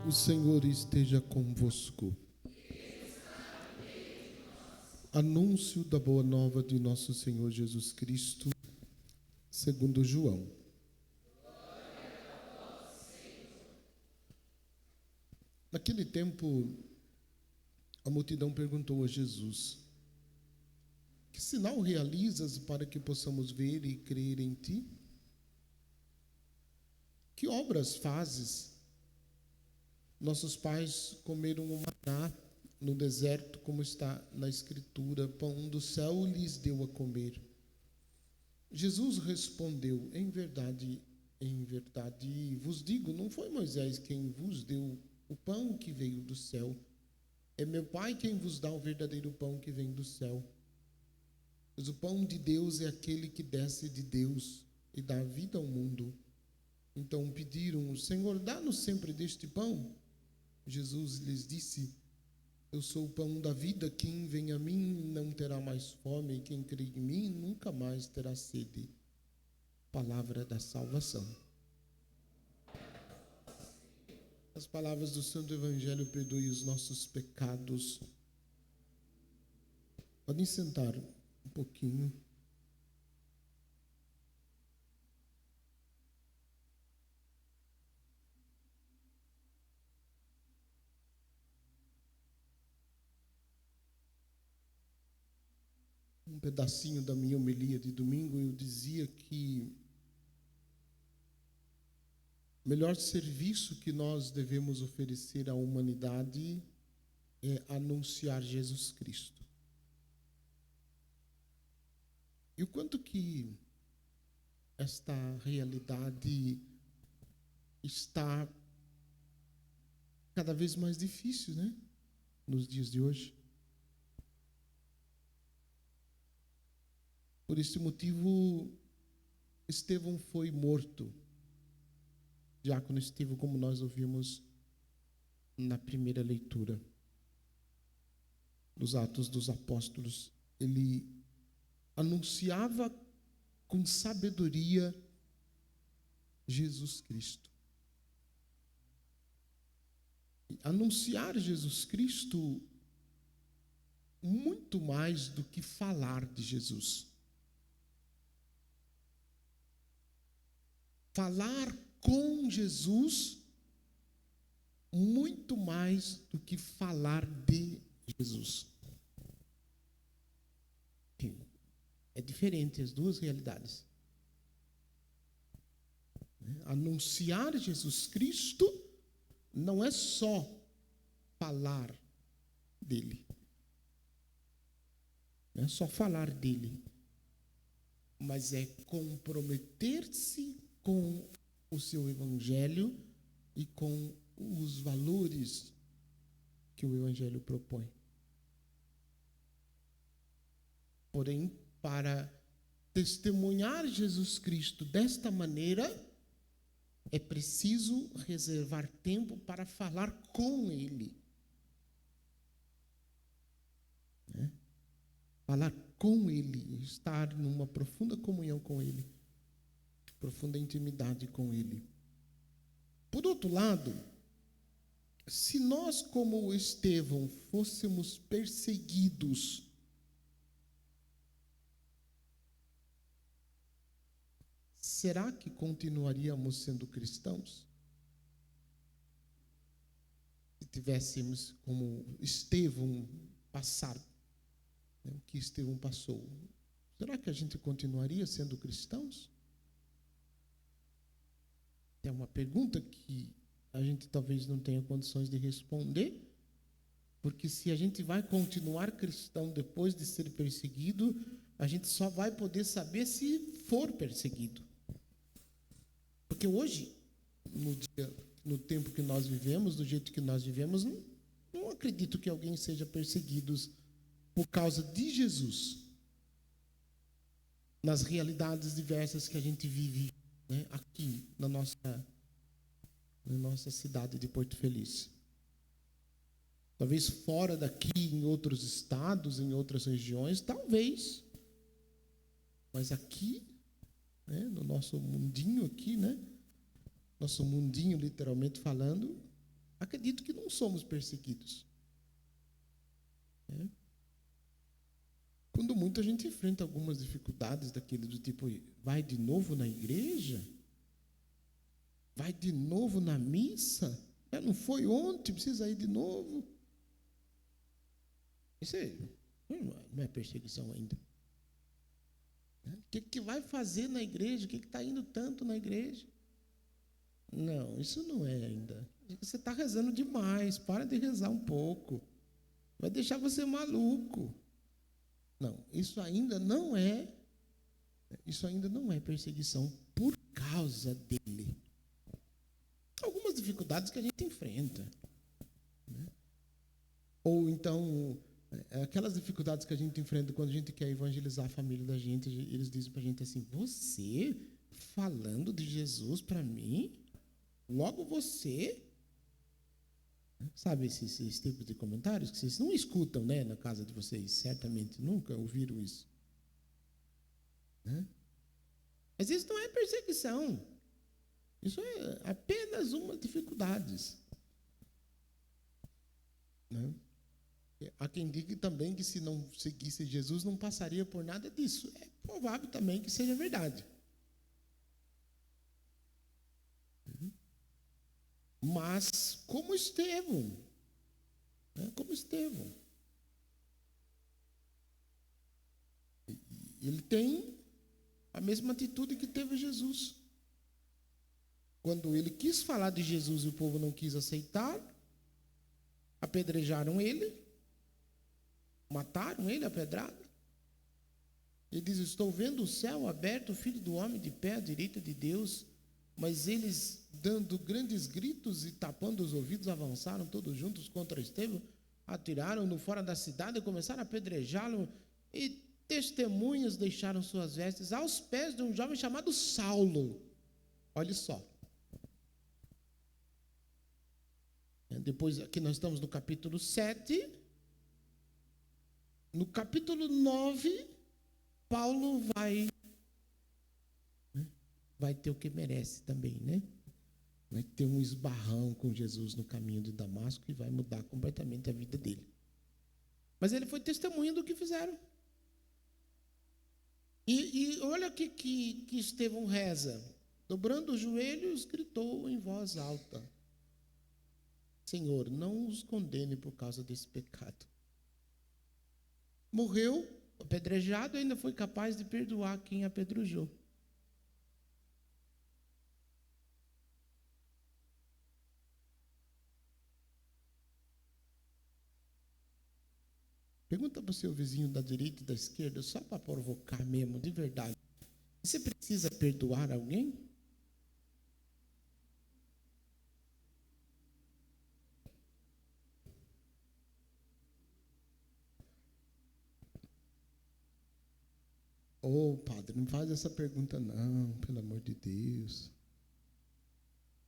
O Senhor esteja convosco. Anúncio da boa nova de nosso Senhor Jesus Cristo, segundo João. Naquele tempo, a multidão perguntou a Jesus: que sinal realizas para que possamos ver e crer em ti? Que obras fazes? Nossos pais comeram o maná no deserto, como está na Escritura, pão do céu lhes deu a comer. Jesus respondeu: em verdade vos digo, não foi Moisés quem vos deu o pão que veio do céu. É meu Pai quem vos dá o verdadeiro pão que vem do céu. Pois o pão de Deus é aquele que desce de Deus e dá vida ao mundo. Então pediram: Senhor, dá-nos sempre deste pão. Jesus lhes disse: eu sou o pão da vida, quem vem a mim não terá mais fome, e quem crê em mim nunca mais terá sede. Palavra da salvação. As palavras do Santo Evangelho perdoem os nossos pecados. Podem sentar um pouquinho. Um pedacinho da minha homilia de domingo, eu dizia que o melhor serviço que nós devemos oferecer à humanidade é anunciar Jesus Cristo. E o quanto que esta realidade está cada vez mais difícil, né? Nos dias de hoje. Por esse motivo, Estevão foi morto. Diácono Estevão, como nós ouvimos na primeira leitura dos Atos dos Apóstolos, ele anunciava com sabedoria Jesus Cristo. E anunciar Jesus Cristo muito mais do que falar de Jesus. Falar com Jesus muito mais do que falar de Jesus. É diferente as duas realidades. Anunciar Jesus Cristo não é só falar dele. Não é só falar dele. Mas é comprometer-se com o seu evangelho e com os valores que o evangelho propõe. Porém, para testemunhar Jesus Cristo desta maneira, é preciso reservar tempo para falar com Ele. Falar com Ele, estar numa profunda comunhão com Ele, profunda intimidade com Ele. Por outro lado, se nós, como Estevão, fôssemos perseguidos, será que continuaríamos sendo cristãos? Se tivéssemos como Estevão passar, o que Estevão passou, será que a gente continuaria sendo cristãos? É uma pergunta que a gente talvez não tenha condições de responder, porque se a gente vai continuar cristão depois de ser perseguido, a gente só vai poder saber se for perseguido. Porque hoje, no tempo que nós vivemos, do jeito que nós vivemos, não acredito que alguém seja perseguido por causa de Jesus, nas realidades diversas que a gente vive, né, aqui na nossa cidade de Porto Feliz. Talvez fora daqui, em outros estados, em outras regiões, talvez. Mas aqui, né, no nosso mundinho aqui, né, nosso mundinho literalmente falando, acredito que não somos perseguidos. Quando muito a gente enfrenta algumas dificuldades daquele do tipo, vai de novo na igreja? Vai de novo na missa? Não foi ontem, precisa ir de novo? Isso não é perseguição ainda. O que vai fazer na igreja? O que está indo tanto na igreja? Não, isso não é ainda. Você está rezando demais, para de rezar um pouco. Vai deixar você maluco. Não, isso ainda não é perseguição por causa dele. Algumas dificuldades que a gente enfrenta, né? Ou então, aquelas dificuldades que a gente enfrenta quando a gente quer evangelizar a família da gente, eles dizem para a gente assim, você falando de Jesus para mim? Logo você? Sabe esses tipos de comentários que vocês não escutam, né, na casa de vocês? Certamente nunca ouviram isso. Né? Mas isso não é perseguição. Isso é apenas uma dificuldades. Né? Há quem diga também que se não seguisse Jesus não passaria por nada disso. É provável também que seja verdade. Mas como Estevão, né? Como Estevão, ele tem a mesma atitude que teve Jesus. Quando ele quis falar de Jesus e o povo não quis aceitar, apedrejaram ele, mataram ele a pedrada. Ele diz, estou vendo o céu aberto, o Filho do Homem de pé à direita de Deus, mas eles, dando grandes gritos e tapando os ouvidos, avançaram todos juntos contra Estevão, atiraram-no fora da cidade e começaram a apedrejá-lo, e testemunhas deixaram suas vestes aos pés de um jovem chamado Saulo. Olha só. Depois, aqui nós estamos no capítulo 7. No capítulo 9, Paulo vai ter o que merece também, né? Vai ter um esbarrão com Jesus no caminho de Damasco e vai mudar completamente a vida dele. Mas ele foi testemunha do que fizeram. E olha o que Estevão reza. Dobrando os joelhos, gritou em voz alta: Senhor, não os condene por causa desse pecado. Morreu apedrejado e ainda foi capaz de perdoar quem apedrejou. Pergunta para o seu vizinho da direita e da esquerda, só para provocar mesmo, de verdade. Você precisa perdoar alguém? Padre, não faz essa pergunta não, pelo amor de Deus.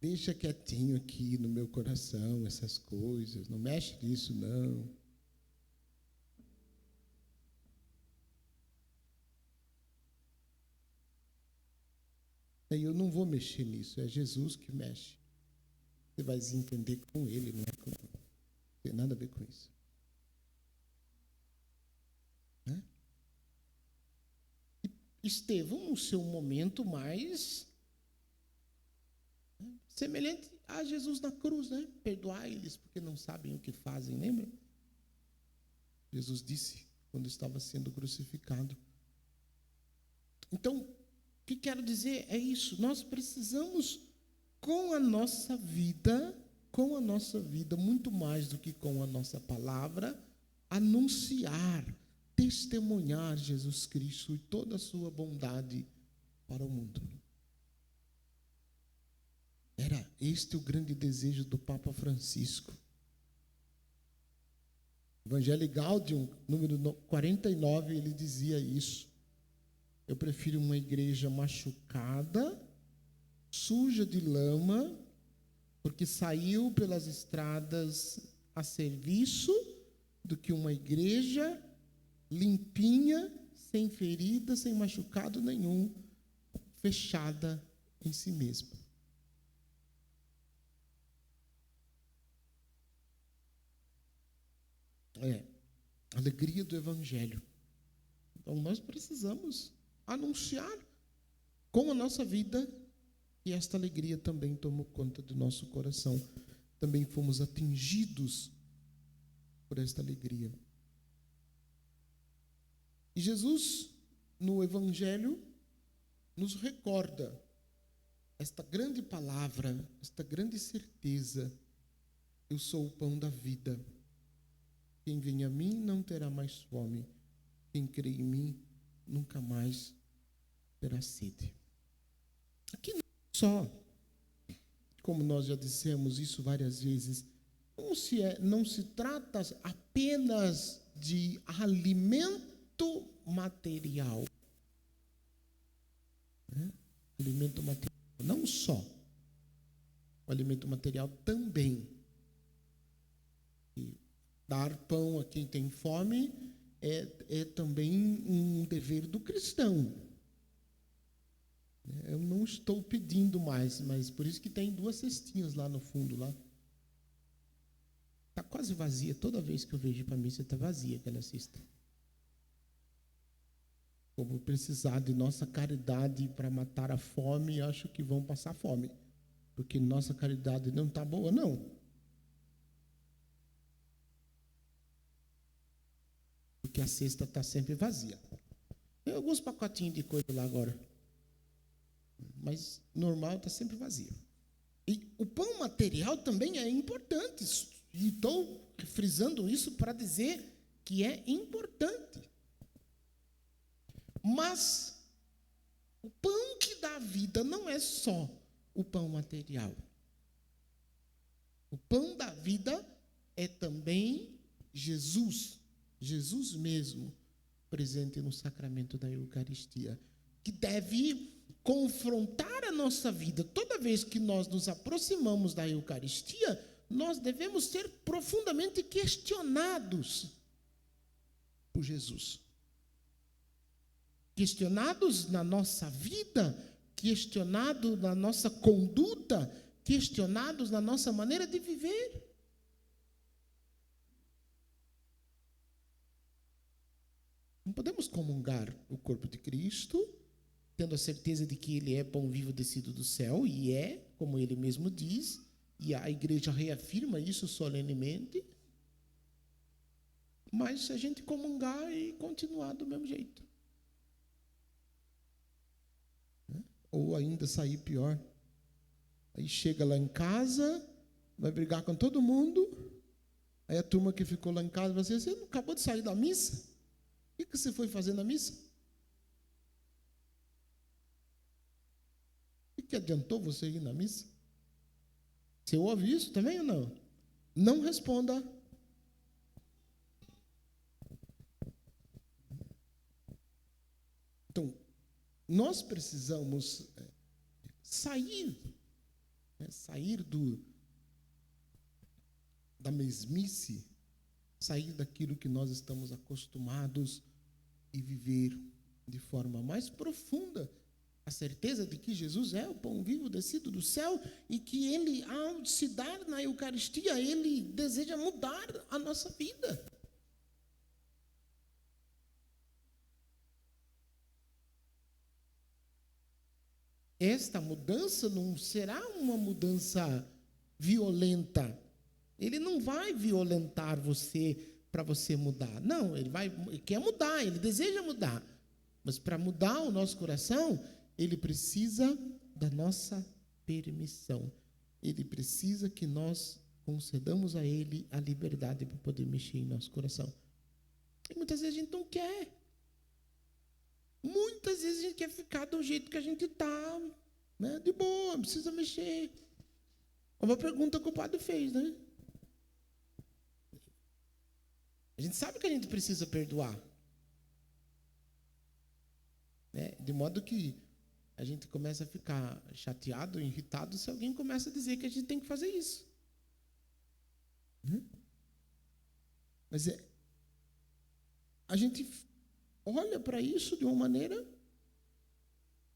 Deixa quietinho aqui no meu coração essas coisas, não mexe nisso não. Eu não vou mexer nisso, é Jesus que mexe. Você vai se entender com ele, não é comigo. Não tem nada a ver com isso. Né? Estevão, no seu momento mais semelhante a Jesus na cruz, né? Perdoar eles porque não sabem o que fazem, lembra? Jesus disse quando estava sendo crucificado. Então, o que quero dizer é isso, nós precisamos com a nossa vida, muito mais do que com a nossa palavra, anunciar, testemunhar Jesus Cristo e toda a sua bondade para o mundo. Era este o grande desejo do Papa Francisco. Evangelii Gaudium, número 49, ele dizia isso. Eu prefiro uma igreja machucada, suja de lama, porque saiu pelas estradas a serviço, do que uma igreja limpinha, sem ferida, sem machucado nenhum, fechada em si mesma. Alegria do Evangelho. Então, nós precisamos anunciar com a nossa vida que esta alegria também tomou conta do nosso coração. Também fomos atingidos por esta alegria. E Jesus, no Evangelho, nos recorda esta grande palavra, esta grande certeza: eu sou o pão da vida. Quem vem a mim não terá mais fome. Quem crê em mim nunca mais terá sede. Aqui não só, como nós já dissemos isso várias vezes, não se trata apenas de alimento material. Alimento material, não só. O alimento material também. E dar pão a quem tem fome é também um dever do cristão. Eu não estou pedindo mais, mas por isso que tem 2 cestinhas lá no fundo. Lá está quase vazia. Toda vez que eu vejo para a missa, está vazia aquela cesta. Como precisar de nossa caridade para matar a fome, acho que vão passar fome. Porque nossa caridade não está boa, não. Porque a cesta está sempre vazia. Tem alguns pacotinhos de coisa lá agora. Mas normal está sempre vazio. E o pão material também é importante. E estou frisando isso para dizer que é importante. Mas o pão que dá vida não é só o pão material. O pão da vida é também Jesus. Jesus mesmo, presente no sacramento da Eucaristia, que deve confrontar a nossa vida. Toda vez que nós nos aproximamos da Eucaristia, nós devemos ser profundamente questionados por Jesus. Questionados na nossa vida, questionados na nossa conduta, questionados na nossa maneira de viver. Não podemos comungar o corpo de Cristo, tendo a certeza de que Ele é pão vivo descido do céu, e é, como Ele mesmo diz, e a igreja reafirma isso solenemente, mas se a gente comungar e continuar do mesmo jeito. Ou ainda sair pior. Aí chega lá em casa, vai brigar com todo mundo, aí a turma que ficou lá em casa vai dizer: você não acabou de sair da missa? O que você foi fazer na missa? O que adiantou você ir na missa? Você ouve isso também ou não? Não responda. Então, nós precisamos sair da mesmice, sair daquilo que nós estamos acostumados e viver de forma mais profunda a certeza de que Jesus é o pão vivo descido do céu e que Ele, ao se dar na Eucaristia, Ele deseja mudar a nossa vida. Esta mudança não será uma mudança violenta. Ele não vai violentar você para você mudar. Não, ele quer mudar, ele deseja mudar. Mas para mudar o nosso coração, ele precisa da nossa permissão. Ele precisa que nós concedamos a ele a liberdade para poder mexer em nosso coração. E muitas vezes a gente não quer. Muitas vezes a gente quer ficar do jeito que a gente está, né? De boa, não precisa mexer. Uma pergunta que o padre fez, né? A gente sabe que a gente precisa perdoar, né? De modo que a gente começa a ficar chateado, irritado, se alguém começa a dizer que a gente tem que fazer isso. Mas a gente olha para isso de uma maneira,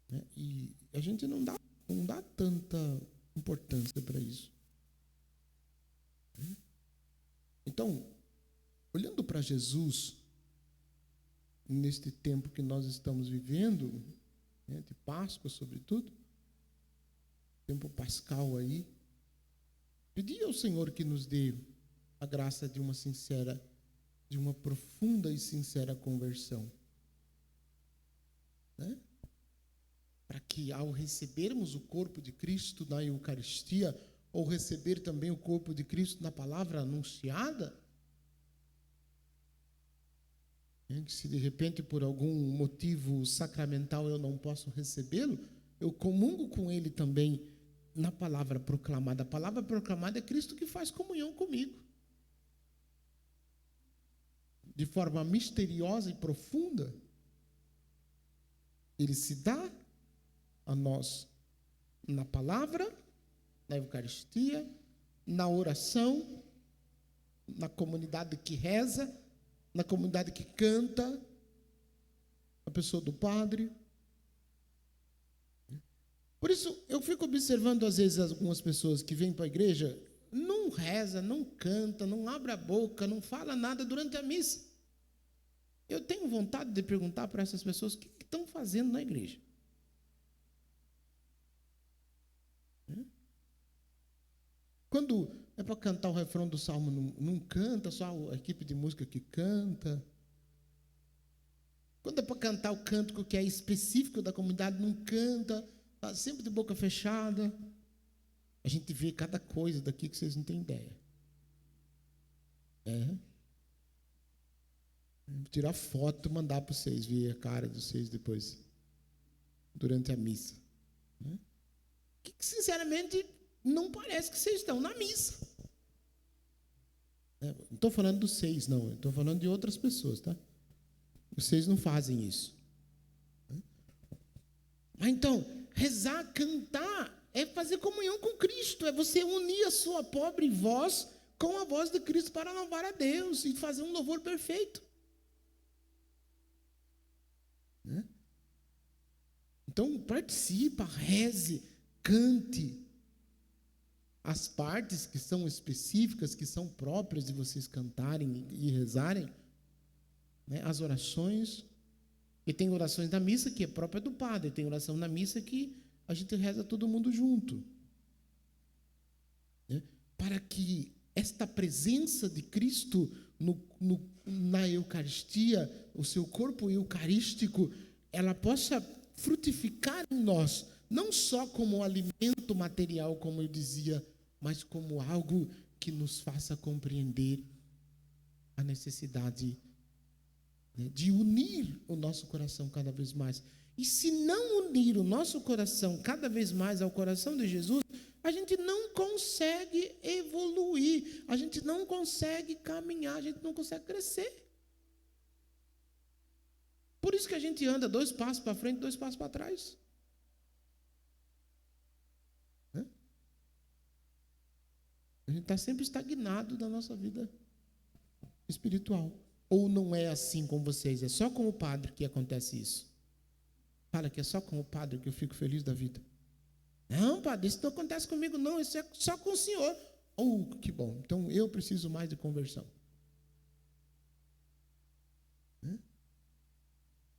né? E a gente não dá tanta importância para isso. Então, Olhando para Jesus, neste tempo que nós estamos vivendo, né, de Páscoa sobretudo, tempo pascal aí, pedir ao Senhor que nos dê a graça de uma profunda e sincera conversão, né? Para que ao recebermos o corpo de Cristo na Eucaristia, ou receber também o corpo de Cristo na palavra anunciada, se de repente por algum motivo sacramental eu não posso recebê-lo, eu comungo com ele também na palavra proclamada. A palavra proclamada é Cristo que faz comunhão comigo. De forma misteriosa e profunda, ele se dá a nós na palavra, na Eucaristia, na oração, na comunidade que reza, na comunidade que canta, a pessoa do padre. Por isso, eu fico observando às vezes algumas pessoas que vêm para a igreja, não reza, não canta, não abre a boca, não fala nada durante a missa. Eu tenho vontade de perguntar para essas pessoas o que estão fazendo na igreja. Quando é para cantar o refrão do salmo, não canta, só a equipe de música que canta. Quando é para cantar o cântico que é específico da comunidade, não canta, está sempre de boca fechada. A gente vê cada coisa daqui que vocês não têm ideia. Vou tirar foto e mandar para vocês ver a cara de vocês depois, durante a missa. Que sinceramente não parece que vocês estão na missa. Não estou falando dos seis, não. Estou falando de outras pessoas, tá? Vocês não fazem isso. Mas então, rezar, cantar, é fazer comunhão com Cristo. É você unir a sua pobre voz com a voz de Cristo para louvar a Deus e fazer um louvor perfeito. Então, participa, reze, cante as partes que são específicas, que são próprias de vocês cantarem e rezarem, né? As orações, e tem orações da missa que é própria do padre, tem oração na missa que a gente reza todo mundo junto, né? Para que esta presença de Cristo na Eucaristia, o seu corpo eucarístico, ela possa frutificar em nós, não só como alimento material, como eu dizia, mas como algo que nos faça compreender a necessidade, né, de unir o nosso coração cada vez mais. E se não unir o nosso coração cada vez mais ao coração de Jesus, a gente não consegue evoluir, a gente não consegue caminhar, a gente não consegue crescer. Por isso que a gente anda 2 passos para frente, 2 passos para trás. A gente está sempre estagnado na nossa vida espiritual. Ou não é assim com vocês? É só com o padre que acontece isso? Fala que é só com o padre que eu fico feliz da vida. Não, padre, isso não acontece comigo, não. Isso é só com o senhor. Que bom. Então eu preciso mais de conversão.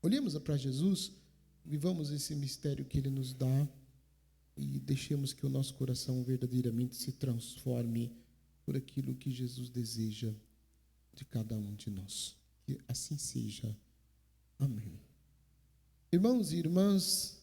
Olhemos para Jesus, vivamos esse mistério que Ele nos dá e deixemos que o nosso coração verdadeiramente se transforme por aquilo que Jesus deseja de cada um de nós. Que assim seja. Amém. Irmãos e irmãs,